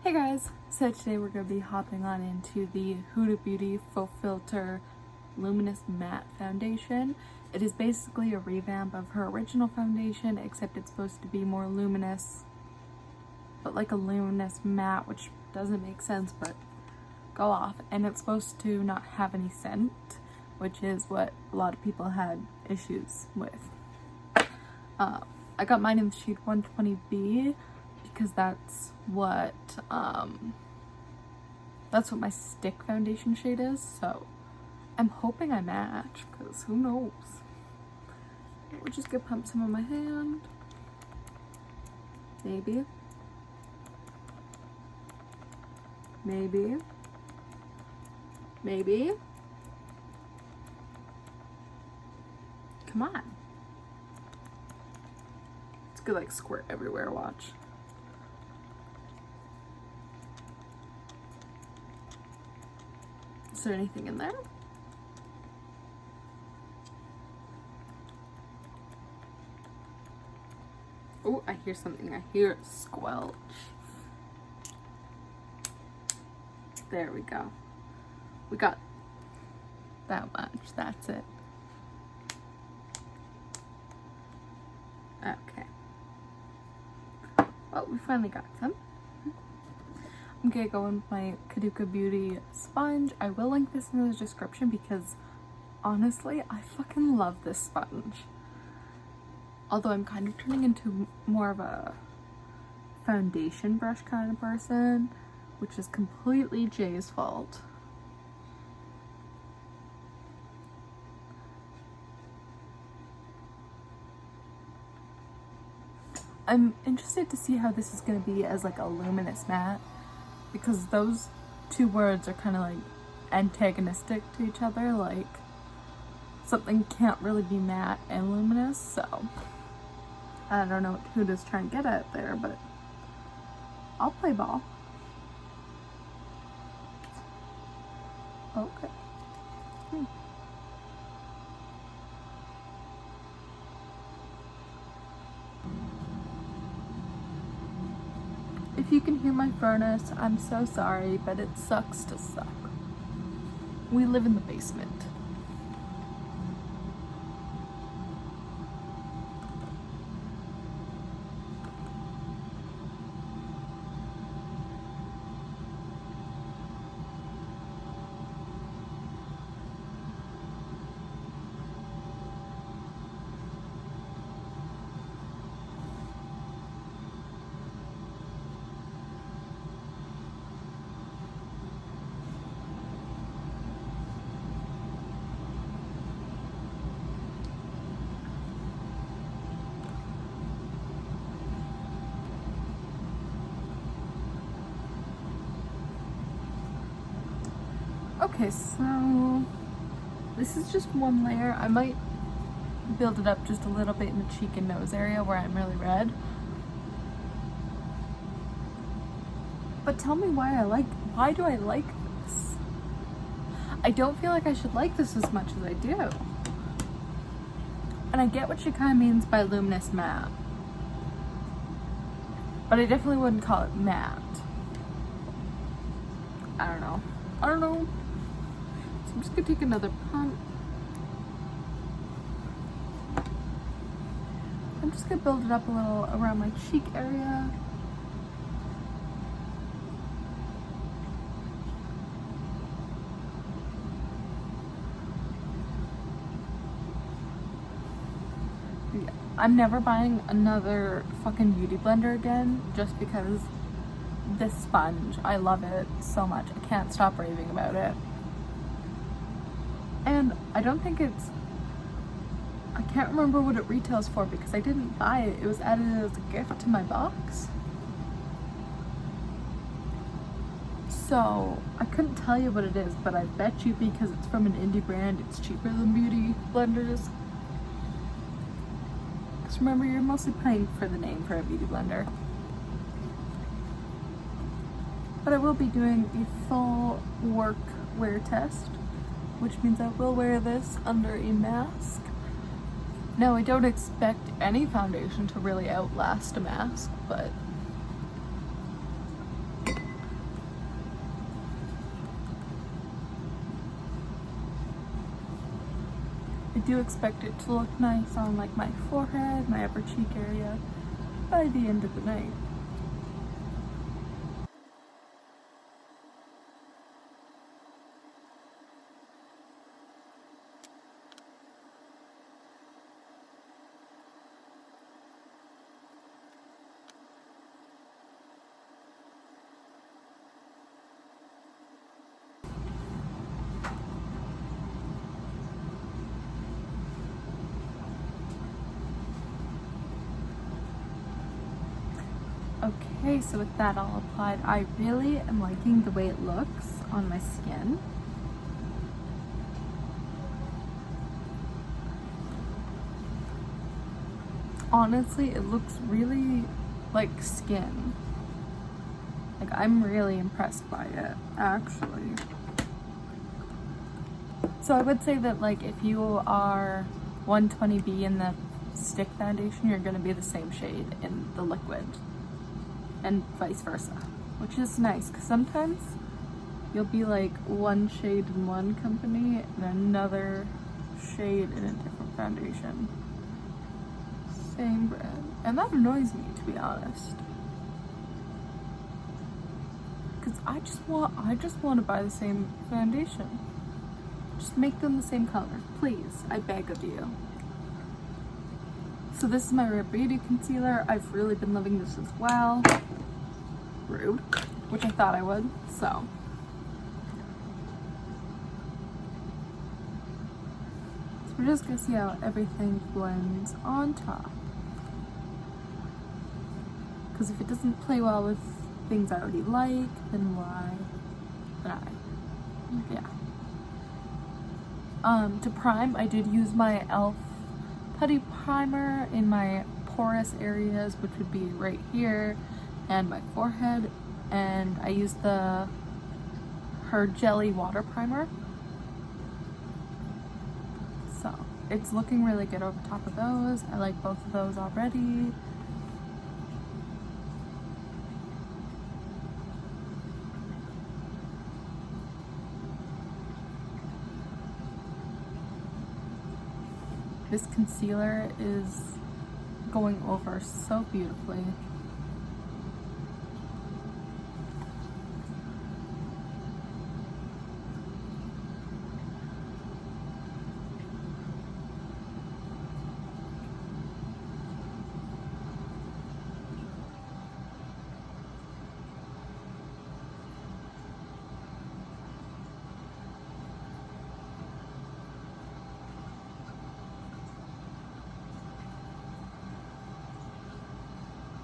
Hey guys, so today we're going to be hopping on into the Huda Beauty Full Filter Luminous Matte Foundation. It is basically a revamp of her original foundation, except it's supposed to be more luminous, but like a luminous matte, which doesn't make sense, but go off. And it's supposed to not have any scent, which is what a lot of people had issues with. I got mine in the shade 120B because that's what my stick foundation shade is, so I'm hoping I match, because who knows. We're just gonna pump some on my hand. Maybe. Come on. It's gonna like squirt everywhere, watch. Is there anything in there? Oh, I hear something. I hear it squelch. There we go. We got that much. That's it. Okay. Well, we finally got some. I'm gonna go in with my Huda Beauty sponge. I will link this in the description because honestly, I fucking love this sponge. Although I'm kind of turning into more of a foundation brush kind of person, which is completely Jay's fault. I'm interested to see how this is going to be as like a luminous matte, because those two words are kind of like antagonistic to each other, like something can't really be matte and luminous, so I don't know what Huda's trying to get at there, but I'll play ball. Okay. If you can hear my furnace, I'm so sorry, but it sucks to suck. We live in the basement. Okay, so this is just one layer. I might build it up just a little bit in the cheek and nose area where I'm really red. But tell me why do I like this? I don't feel like I should like this as much as I do. And I get what she kind of means by luminous matte, but I definitely wouldn't call it matte. I don't know. So I'm just gonna take another pump. I'm just gonna build it up a little around my cheek area. Yeah. I'm never buying another fucking beauty blender again just because this sponge, I love it so much. I can't stop raving about it. And I don't think I can't remember what it retails for because I didn't buy it. It was added as a gift to my box. So I couldn't tell you what it is, but I bet you because it's from an indie brand, it's cheaper than beauty blenders. Because remember, you're mostly paying for the name for a beauty blender. But I will be doing a full work wear test, which means I will wear this under a mask. Now, I don't expect any foundation to really outlast a mask, but I do expect it to look nice on like my forehead, my upper cheek area by the end of the night. Okay, so with that all applied, I really am liking the way it looks on my skin. Honestly, it looks really like skin. Like, I'm really impressed by it, actually. So I would say that, like, if you are 120B in the stick foundation, you're going to be the same shade in the liquid, and vice versa, which is nice because sometimes you'll be like one shade in one company and another shade in a different foundation. Same brand. And that annoys me, to be honest. Because I just want to buy the same foundation. Just make them the same color. Please, I beg of you. So this is my Rare Beauty concealer. I've really been loving this as well. Rude. Which I thought I would, so. We're just gonna see how everything blends on top. Because if it doesn't play well with things I already like, then why? Yeah. To prime, I did use my e.l.f. putty primer in my porous areas, which would be right here and my forehead, and I used her jelly water primer. So it's looking really good over top of those. I like both of those already. This concealer is going over so beautifully.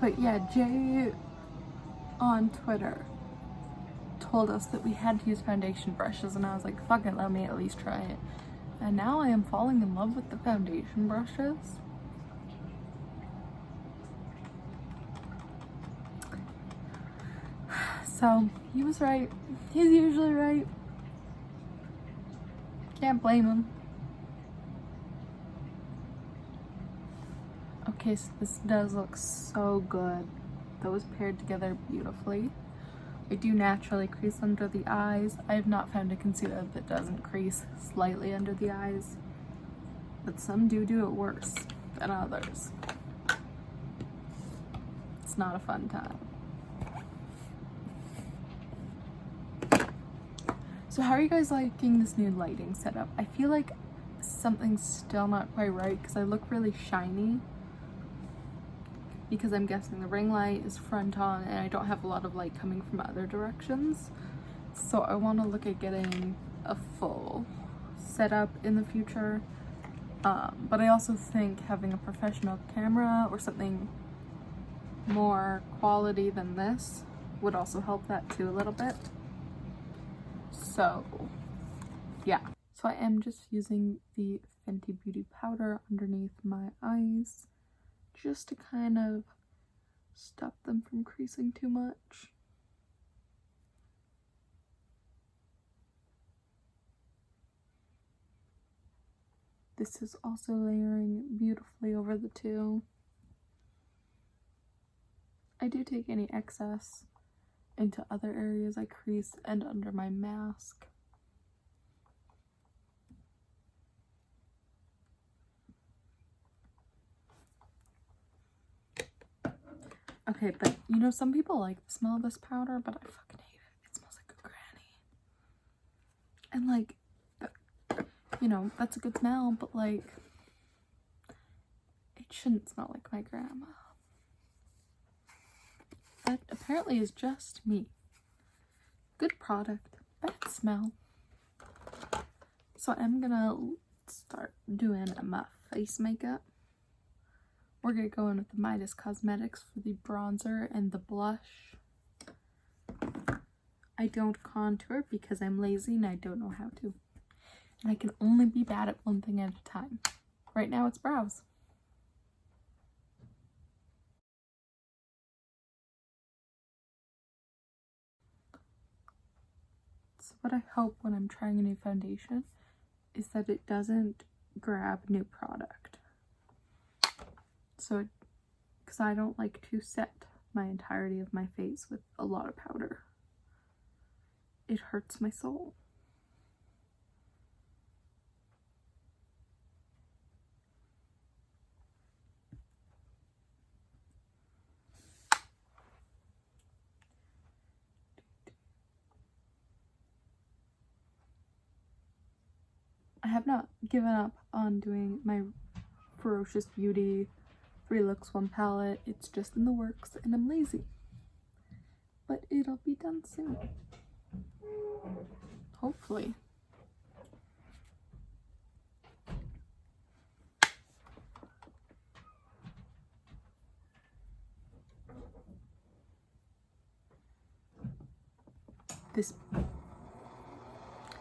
But yeah, Jay on Twitter told us that we had to use foundation brushes, and I was like, fuck it, let me at least try it. And now I am falling in love with the foundation brushes. So he was right. He's usually right. Can't blame him. Okay, so this does look so good. Those paired together beautifully. I do naturally crease under the eyes. I have not found a concealer that doesn't crease slightly under the eyes, but some do it worse than others. It's not a fun time. So how are you guys liking this new lighting setup? I feel like something's still not quite right because I look really shiny, because I'm guessing the ring light is front on and I don't have a lot of light coming from other directions. So I want to look at getting a full setup in the future. But I also think having a professional camera or something more quality than this would also help that too a little bit. So yeah. So I am just using the Fenty Beauty powder underneath my eyes, just to kind of stop them from creasing too much. This is also layering beautifully over the two. I do take any excess into other areas I crease and under my mask. Okay, but you know, some people like the smell of this powder, but I fucking hate it. It smells like a granny. And like, you know, that's a good smell, but like, it shouldn't smell like my grandma. That apparently is just me. Good product, bad smell. So I'm gonna start doing my face makeup. We're gonna go in with the Midas Cosmetics for the bronzer and the blush. I don't contour because I'm lazy and I don't know how to. And I can only be bad at one thing at a time. Right now it's brows. So what I hope when I'm trying a new foundation is that it doesn't grab new product. So, because I don't like to set my entirety of my face with a lot of powder. It hurts my soul. I have not given up on doing my Ferocious Beauty 3 looks 1 palette. It's just in the works and I'm lazy. But it'll be done soon. Hopefully.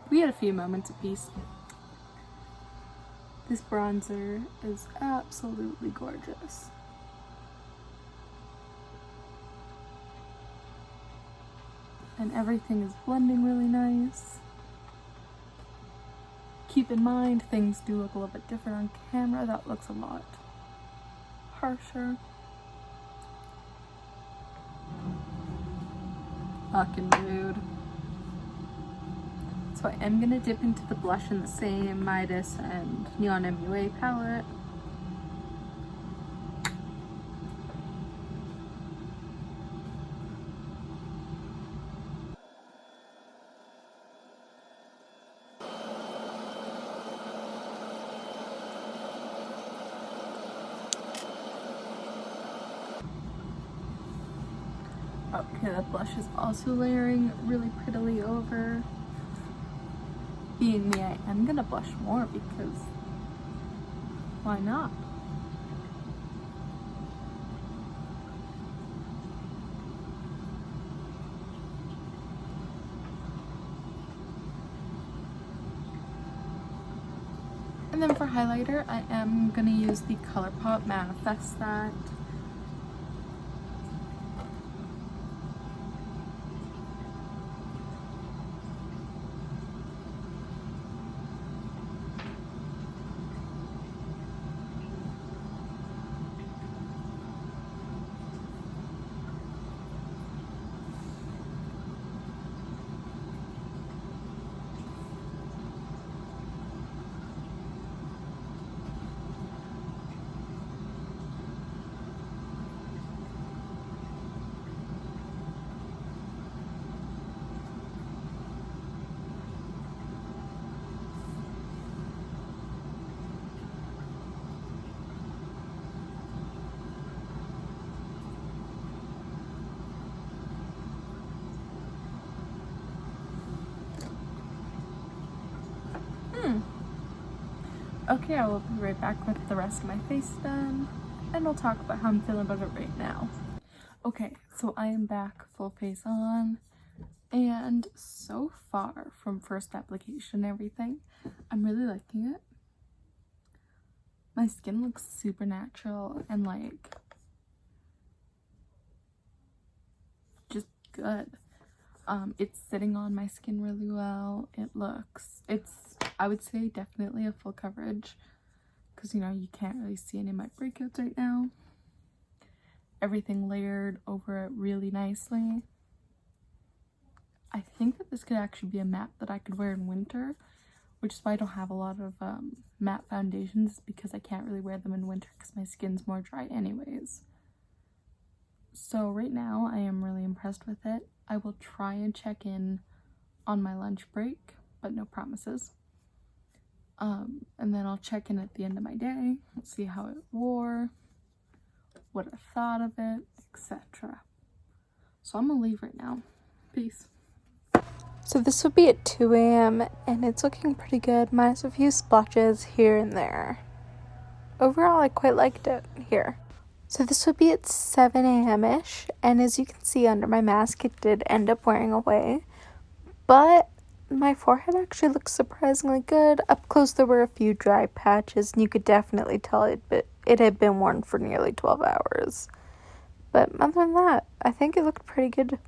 We had a few moments of peace. This bronzer is absolutely gorgeous. And everything is blending really nice. Keep in mind, things do look a little bit different on camera. That looks a lot harsher. Fucking rude. So I am gonna dip into the blush in the same Midas and Neon MUA palette. Okay, the blush is also layering really prettily over. Being me, I am gonna blush more because why not? And then for highlighter, I am gonna use the ColourPop Manifest That. Okay, I will be right back with the rest of my face done, and I'll talk about how I'm feeling about it right now. Okay, so I am back full face on, and so far from first application and everything, I'm really liking it. My skin looks super natural and like just good. It's sitting on my skin really well. It's I would say definitely a full coverage because you know you can't really see any of my breakouts right now. Everything layered over it really nicely. I think that this could actually be a matte that I could wear in winter, which is why I don't have a lot of matte foundations because I can't really wear them in winter because my skin's more dry anyways. So right now I am really impressed with it. I will try and check in on my lunch break, but no promises. And then I'll check in at the end of my day, see how it wore, what I thought of it, etc. So I'm gonna leave right now. Peace. So this would be at 2 a.m. and it's looking pretty good, minus a few splotches here and there. Overall, I quite liked it here. So this would be at 7 a.m.-ish, and as you can see under my mask, it did end up wearing away. But my forehead actually looks surprisingly good. Up close, there were a few dry patches, and you could definitely tell it had been worn for nearly 12 hours. But other than that, I think it looked pretty good.